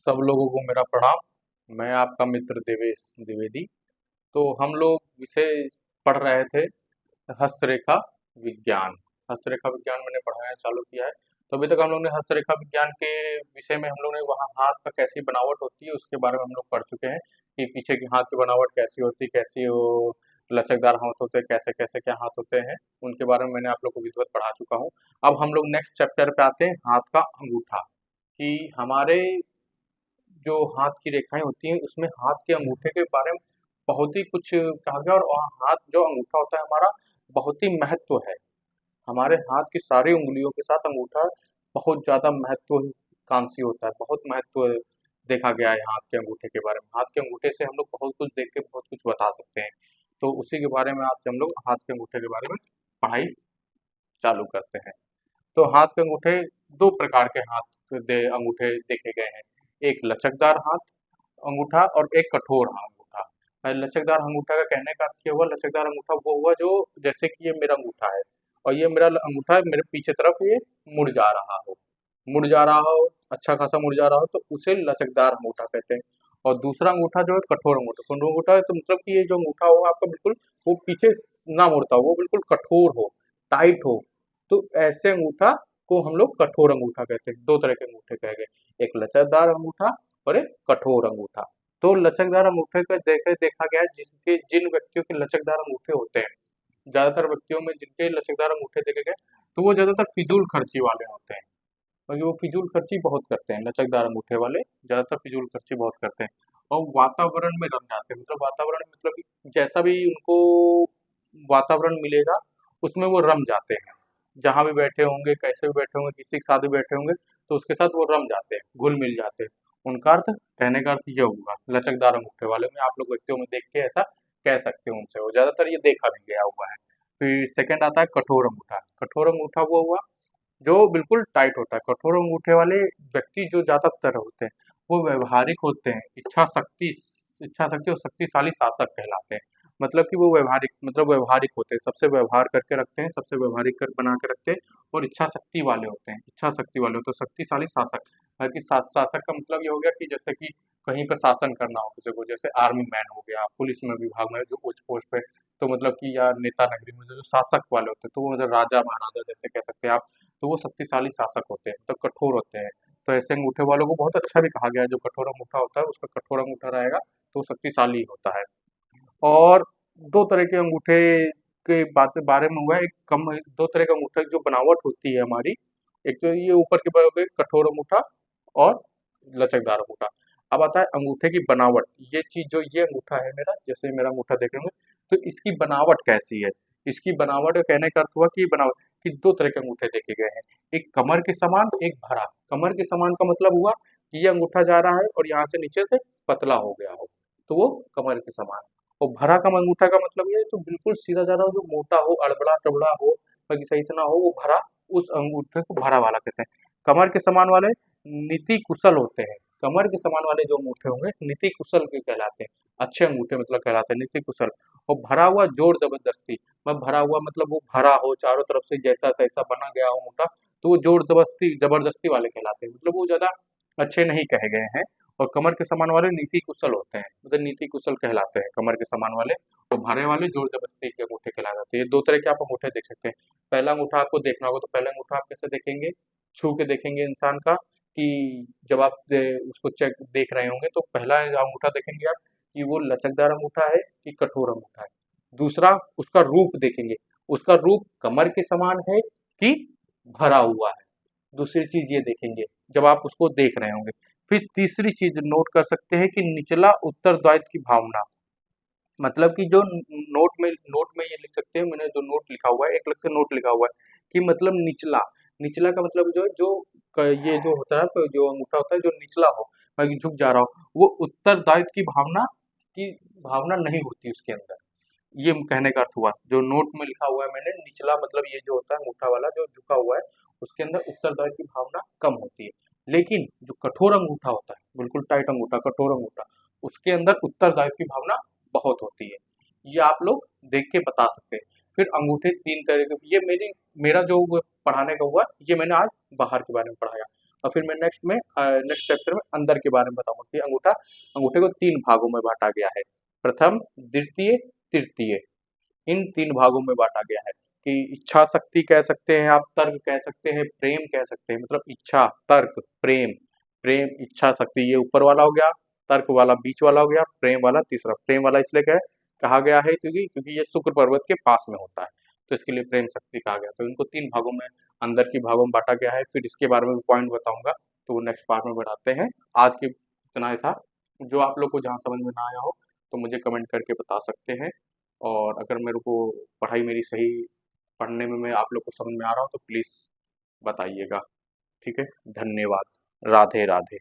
सब लोगों को मेरा प्रणाम। मैं आपका मित्र देवेश द्विवेदी। तो हम लोग विषय पढ़ रहे थे हस्तरेखा विज्ञान। हस्तरेखा विज्ञान मैंने पढ़ाना चालू किया है। तो अभी तक हम लोग ने हस्तरेखा विज्ञान के विषय में हम लोग ने वहाँ हाथ का कैसी बनावट होती है उसके बारे में हम लोग पढ़ चुके हैं कि पीछे की हाथ की बनावट कैसी होती है, कैसी वो लचकदार हाथ होते हैं, कैसे कैसे क्या हाथ होते हैं, उनके बारे में मैंने आप लोग को विधिवत पढ़ा चुका हूँ। अब हम लोग नेक्स्ट चैप्टर पे आते हैं, हाथ का अंगूठा। कि हमारे जो हाथ की रेखाएं होती हैं उसमें हाथ के अंगूठे के बारे में बहुत ही कुछ कहा गया। और वहाँ हाथ जो अंगूठा होता है हमारा बहुत ही महत्व है। हमारे हाथ की सारी उंगलियों के साथ अंगूठा बहुत ज़्यादा महत्वाकांक्षी होता है, बहुत महत्व देखा गया है हाथ के अंगूठे के बारे में। हाथ के अंगूठे से हम लोग बहुत कुछ देख के बहुत कुछ बता सकते हैं। तो उसी के बारे में आज से हम लोग हाथ के अंगूठे के बारे में पढ़ाई चालू करते हैं। तो हाथ के अंगूठे दो प्रकार के अंगूठे देखे गए हैं। एक लचकदार हाथ अंगूठा और एक कठोर अंगूठा। लचकदार अंगूठा का कहने का अर्थ ये हुआ, लचकदार अंगूठा वो हुआ जो जैसे कि ये मेरा अंगूठा है और ये मेरा अंगूठा मेरे पीछे तरफ ये मुड़ जा रहा हो, मुड़ जा रहा हो, अच्छा खासा मुड़ जा रहा हो, तो उसे लचकदार अंगूठा कहते हैं। और दूसरा अंगूठा जो है कठोर अंगूठा। कठोर अंगूठा है तो मतलब कि ये जो अंगूठा होगा आपका बिल्कुल वो पीछे ना मुड़ता हो, वो बिल्कुल कठोर हो, टाइट हो। तो ऐसे अंगूठा को हम लोग कठोर अंगूठा कहते हैं। दो तरह के अंगूठे कहे गए, एक लचकदार अंगूठा और एक कठोर अंगूठा। तो लचकदार अंगूठे का देखा गया है जिनके जिन व्यक्तियों के लचकदार अंगूठे होते हैं, ज्यादातर व्यक्तियों में जिनके लचकदार अंगूठे देखे गए, तो वो ज्यादातर फिजूल खर्ची वाले होते हैं। क्योंकि वो फिजूल खर्ची बहुत करते हैं, लचकदार अंगूठे वाले ज्यादातर फिजूल खर्ची बहुत करते हैं। और वातावरण में रम जाते हैं, मतलब वातावरण में मतलब कि जैसा भी उनको वातावरण मिलेगा उसमें वो रम जाते हैं। जहाँ भी बैठे होंगे, कैसे भी बैठे होंगे, किसी के साथ भी बैठे होंगे, तो उसके साथ वो रम जाते हैं, घुल मिल जाते हैं। उनका अर्थ, कहने का अर्थ ये हुआ लचकदार अंगूठे वाले में। आप लोग व्यक्तियों में देख के ऐसा कह सकते हो उनसे, वो ज्यादातर ये देखा भी गया हुआ है। फिर सेकंड आता है कठोर अंगूठा। कठोर अंगूठा वो हुआ जो बिल्कुल टाइट होता है। कठोर अंगूठे वाले व्यक्ति जो ज्यादातर होते हैं वो व्यवहारिक होते हैं, इच्छा शक्ति और शक्तिशाली शासक कहलाते हैं। मतलब कि वो व्यवहारिक, मतलब व्यवहारिक होते हैं, सबसे व्यवहार करके रखते हैं, सबसे व्यवहारिक कर बना के रखते हैं। और इच्छा शक्ति वाले होते हैं, इच्छा शक्ति वाले होते हैं, शक्तिशाली शासक। हालांकि शासक का मतलब ये हो गया कि जैसे कि कहीं पर शासन करना हो किसी को, जैसे आर्मी मैन हो गया, पुलिस में विभाग में जो उच्च पोस्ट पे, तो मतलब कि या नेता नगरी में जो शासक वाले होते हैं, तो वो मतलब राजा महाराजा जैसे कह सकते हैं आप। तो वो शक्तिशाली शासक होते हैं, तो कठोर होते हैं। तो ऐसे अंगूठे वालों को बहुत अच्छा भी कहा गया है। जो कठोर अंगूठा होता है उसका कठोर अंगूठा रहेगा तो वो शक्तिशाली होता है। और दो तरह के अंगूठे के बारे में हुआ है। एक कम, दो तरह का अंगूठा की जो बनावट होती है हमारी, एक तो ये ऊपर के बारे में कठोर अंगूठा और लचकदार अंगूठा। अब आता है अंगूठे की बनावट। ये चीज जो ये अंगूठा है मेरा, जैसे मेरा अंगूठा देख रहे होंगे, तो इसकी बनावट कैसी है। इसकी बनावट का कहने का अर्थ हुआ कि बनावट कि दो तरह के अंगूठे देखे गए हैं, एक कमर के समान, एक भरा। कमर के समान का मतलब हुआ कि ये अंगूठा जा रहा है और यहाँ से नीचे से पतला हो गया हो, तो वो कमर के समान। और भरा कम अंगूठा का मतलब ये है तो बिल्कुल सीधा जा रहा हो, जो मोटा हो, अड़बड़ा टबड़ा हो, बाकी सही से ना हो, वो भरा, उस अंगूठे को भरा वाला कहते हैं। कमर के समान वाले नीति कुशल होते हैं। कमर के समान वाले जो अंगूठे होंगे नीति कुशल के कहलाते हैं, अच्छे अंगूठे मतलब कहलाते हैं नीति कुशल। और भरा हुआ जोर जबरदस्ती, मैं भरा हुआ मतलब वो भरा हो चारों तरफ से, जैसा तैसा बना गया हो मोटा, तो वो जोर जबरदस्ती जबरदस्ती वाले कहलाते हैं, मतलब वो ज्यादा अच्छे नहीं कहे गए हैं। और कमर के समान वाले नीति कुशल होते हैं, मतलब नीति कुशल कहलाते हैं कमर के समान वाले। और भारे वाले जोर जबरदस्ती के अंगूठे कहलाते हैं। ये दो तरह के आप अंगूठे देख सकते हैं। पहला अंगूठा आपको देखना होगा, तो पहला अंगूठा आप कैसे देखेंगे, छू के देखेंगे इंसान का, कि जब आप उसको चेक देख रहे होंगे तो पहला अंगूठा देखेंगे आप कि वो लचकदार अंगूठा है कि कठोर अंगूठा है। दूसरा उसका रूप देखेंगे, उसका रूप कमर के समान है कि भरा हुआ है। दूसरी चीज ये देखेंगे जब आप उसको देख रहे होंगे। फिर तीसरी चीज नोट कर सकते हैं कि निचला उत्तरदायित्व की भावना। मतलब कि जो नोट में ये लिख सकते हैं, मैंने जो नोट लिखा हुआ है, एक अलग से नोट लिखा हुआ है कि मतलब निचला। निचला का मतलब जो है, ये जो होता है, तो जो अंगूठा होता है जो निचला हो, बाकी झुक जा रहा हो, वो उत्तरदायित्व की भावना नहीं होती उसके अंदर। ये कहने का अर्थ हुआ, जो नोट में लिखा हुआ है मैंने, निचला मतलब ये जो होता है अंगूठा वाला जो झुका हुआ है, उसके अंदर उत्तरदायित्व की भावना कम होती है। लेकिन जो कठोर अंगूठा होता है, बिल्कुल टाइट अंगूठा, कठोर अंगूठा, उसके अंदर उत्तरदायित्व की भावना बहुत होती है। ये आप लोग देख के बता सकते हैं। फिर अंगूठे तीन तरह के, ये मेरा जो वो पढ़ाने का हुआ, ये मैंने आज बाहर के बारे में पढ़ाया। और फिर मैं नेक्स्ट चैप्टर में अंदर के बारे में बताऊंगा कि अंगूठे को 3 भागों में बांटा गया है। प्रथम, द्वितीय, तृतीय, इन 3 भागों में बांटा गया है कि इच्छा शक्ति कह सकते हैं, आप तर्क कह सकते हैं, प्रेम कह सकते हैं। मतलब इच्छा, तर्क, प्रेम, प्रेम, इच्छा शक्ति ये ऊपर वाला हो गया, तर्क वाला बीच वाला हो गया, प्रेम वाला तीसरा। प्रेम वाला इसलिए कहा गया है क्योंकि ये शुक्र पर्वत के पास में होता है, तो इसके लिए प्रेम शक्ति कहा गया। तो इनको 3 भागों में, अंदर की भागों में बांटा गया है। फिर इसके बारे में भी पॉइंट बताऊंगा, तो वो नेक्स्ट पार्ट में बढ़ाते हैं। आज की इतना ही था। जो आप लोग को जहाँ समझ में ना आया हो तो मुझे कमेंट करके बता सकते हैं। और अगर मेरे को पढ़ाई मेरी सही पढ़ने में मैं आप लोग को समझ में आ रहा हो तो प्लीज़ बताइएगा। ठीक है, धन्यवाद। राधे राधे।